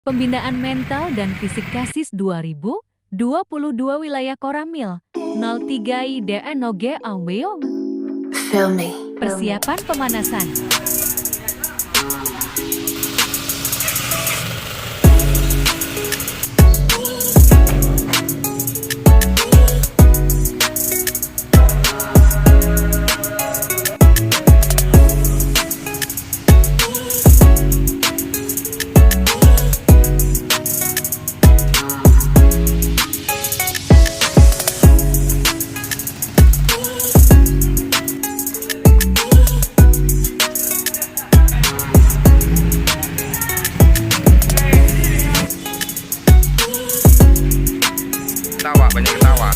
Pembinaan Mental dan Fisik KASIS 2022 Wilayah Koramil 03 IDNOG Aweo. Feel me. Persiapan pemanasan. Banyak ketawa.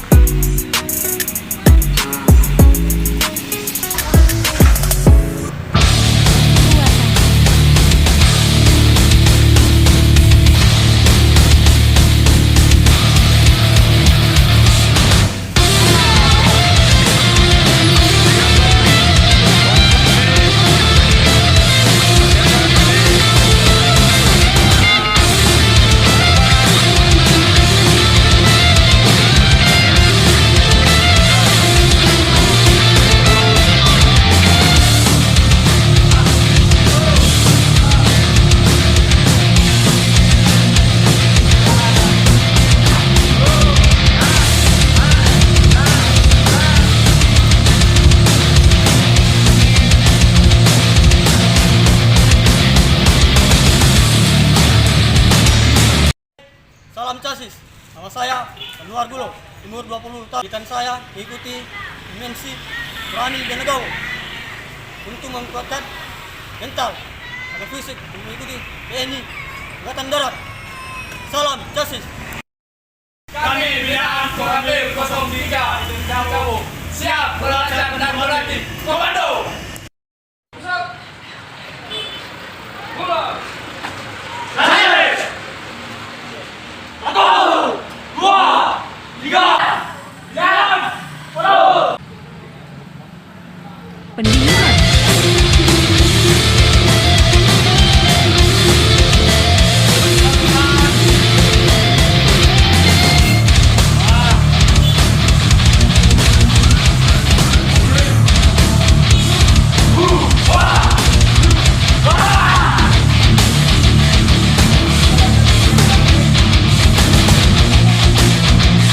Salam CASIS, nama saya Anwar Gulo, umur 20 tahun. Cita saya mengikuti dimensi berani dan legowo untuk menguatkan mental dan fisik untuk mengikuti TNI Angkatan Darat. Salam CASIS. Kami binaan Koramil 03 Jawa siap belajar dan berlatih. Komando. Pendinginan.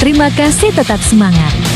Terima kasih, tetap semangat.